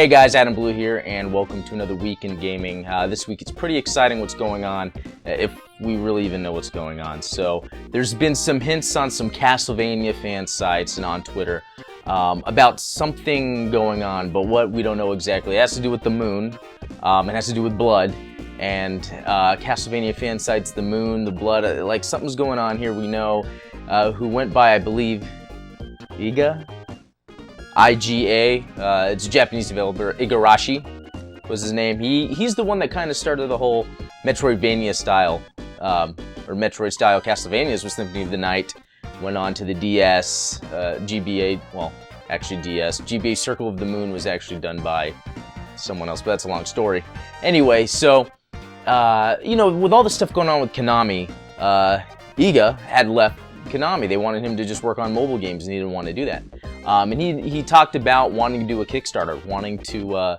Hey guys, Adam Blue here, and welcome to another week in gaming. This week it's pretty exciting what's going on, if we really even know what's going on. So there's been some hints on some Castlevania fan sites and on Twitter about something going on, but what we don't know exactly. It has to do with the moon, it has to do with blood, and Castlevania fan sites, the moon, the blood, like something's going on here. We know who went by, I believe, IGA? it's a Japanese developer. Igarashi was his name. He's the one that kind of started the whole Metroidvania style, or Metroid style Castlevanias was Symphony of the Night. Went on to the DS, GBA, well, actually DS. GBA Circle of the Moon was actually done by someone else, but that's a long story. Anyway, so, you know, with all the stuff going on with Konami, Iga had left Konami. They wanted him to just work on mobile games, and he didn't want to do that. And he talked about wanting to do a Kickstarter, wanting to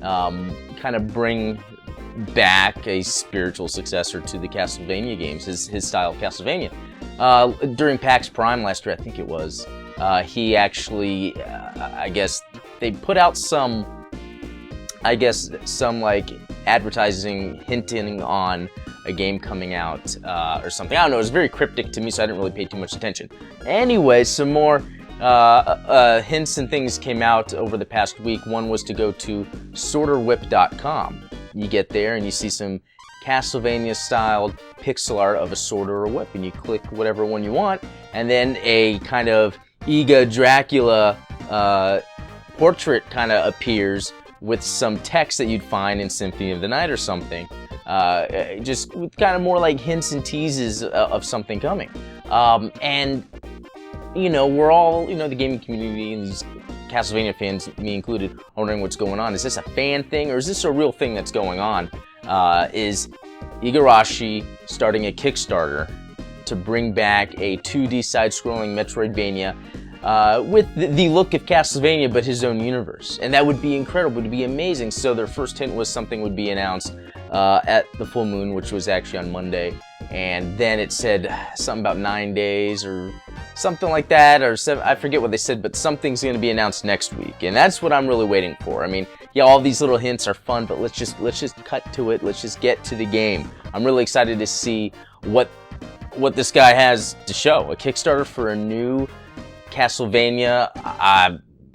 kind of bring back a spiritual successor to the Castlevania games, his style of Castlevania. During PAX Prime last year, I think it was, he actually, I guess, they put out some like advertising hinting on a game coming out or something. I don't know, it was very cryptic to me, so I didn't really pay too much attention. Anyway, some more hints and things came out over the past week. One was to go to sorterwhip.com. You get there and you see some Castlevania-styled pixel art of a sword or a whip, and you click whatever one you want, and then a kind of Iga Dracula portrait kind of appears with some text that you'd find in Symphony of the Night or something. Just with kind of more like hints and teases of something coming. And, you know, we're all, you know, the gaming community and these Castlevania fans, me included, wondering what's going on. Is this a fan thing, or is this a real thing that's going on? Is Igarashi starting a Kickstarter to bring back a 2D side-scrolling Metroidvania with the look of Castlevania, but his own universe? And that would be incredible, it would be amazing. So their first hint was something would be announced at the full moon, which was actually on Monday, and then it said something about 9 days or something like that, or 7, I forget what they said, but something's going to be announced next week, and that's what I'm really waiting for. I mean, yeah, all these little hints are fun, but let's just cut to it. Let's just get to the game. I'm really excited to see what this guy has to show. A Kickstarter for a new Castlevania,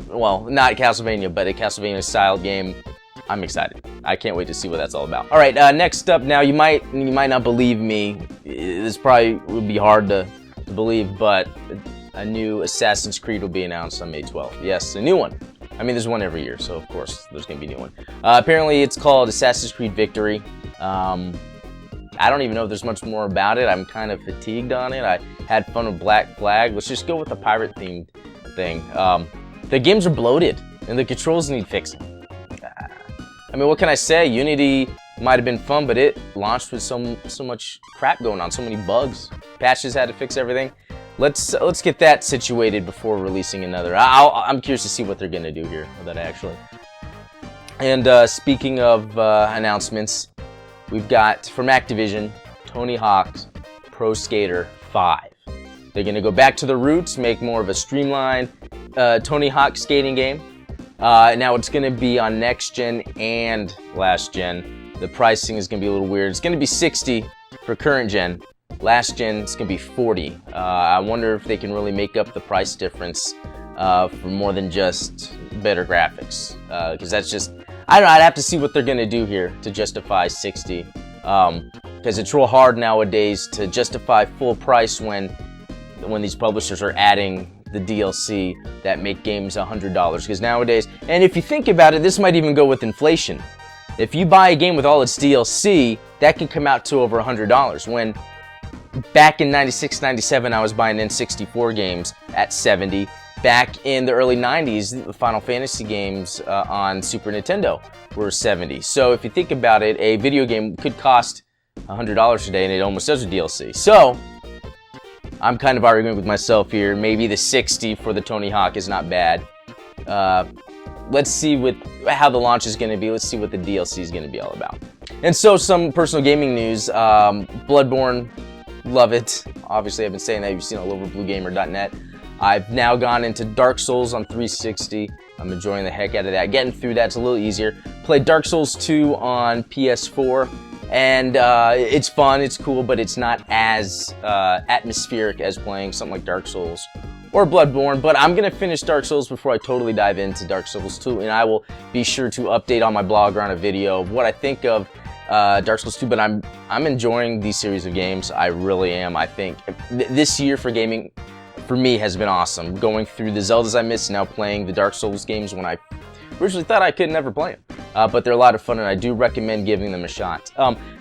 well, not Castlevania, but a Castlevania-style game. I'm excited. I can't wait to see what that's all about. All right, next up now, you might not believe me. This probably would be hard to believe, but a new Assassin's Creed will be announced on May 12th. Yes, a new one. I mean, there's one every year, so of course there's going to be a new one. Apparently, it's called Assassin's Creed Victory. I don't even know if there's much more about it. I'm kind of fatigued on it. I had fun with Black Flag. Let's just go with the pirate-themed thing. The games are bloated, and the controls need fixing. I mean, what can I say? Unity might have been fun, but it launched with so much crap going on, so many bugs. Patches had to fix everything. Let's get that situated before releasing another. I'm curious to see what they're gonna do here with that, actually. And speaking of announcements, we've got from Activision, Tony Hawk's Pro Skater 5. They're gonna go back to the roots, make more of a streamlined Tony Hawk skating game. Now it's going to be on next gen and last gen. The pricing is going to be a little weird. It's going to be $60 for current gen. Last gen, it's going to be $40. I wonder if they can really make up the price difference for more than just better graphics. Because that's just, I don't know, I'd have to see what they're going to do here to justify $60. Because it's real hard nowadays to justify full price when these publishers are adding the DLC that make games $100, because nowadays, and if you think about it, this might even go with inflation. If you buy a game with all its DLC, that can come out to over $100. When back in 96, 97, I was buying N64 games at $70. Back in the early 90s, the Final Fantasy games on Super Nintendo were $70. So if you think about it, a video game could cost $100 today, and it almost does with DLC. So I'm kind of arguing with myself here. Maybe the $60 for the Tony Hawk is not bad. Let's see how the launch is going to be. Let's see what the DLC is going to be all about. And so some personal gaming news. Bloodborne, love it. Obviously, I've been saying that. You've seen all over BlueGamer.net. I've now gone into Dark Souls on 360, I'm enjoying the heck out of that. Getting through that's a little easier. Played Dark Souls 2 on PS4, and it's fun, it's cool, but it's not as atmospheric as playing something like Dark Souls or Bloodborne. But I'm gonna finish Dark Souls before I totally dive into Dark Souls 2, and I will be sure to update on my blog or on a video of what I think of Dark Souls 2. But I'm enjoying these series of games. I really am. I think this year for gaming, for me, has been awesome. Going through the Zeldas I missed, now playing the Dark Souls games when I originally thought I could never play them. But they're a lot of fun, and I do recommend giving them a shot.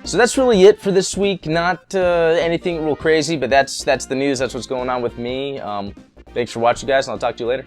So that's really it for this week. Not anything real crazy, but that's the news. That's what's going on with me. Thanks for watching, guys, and I'll talk to you later.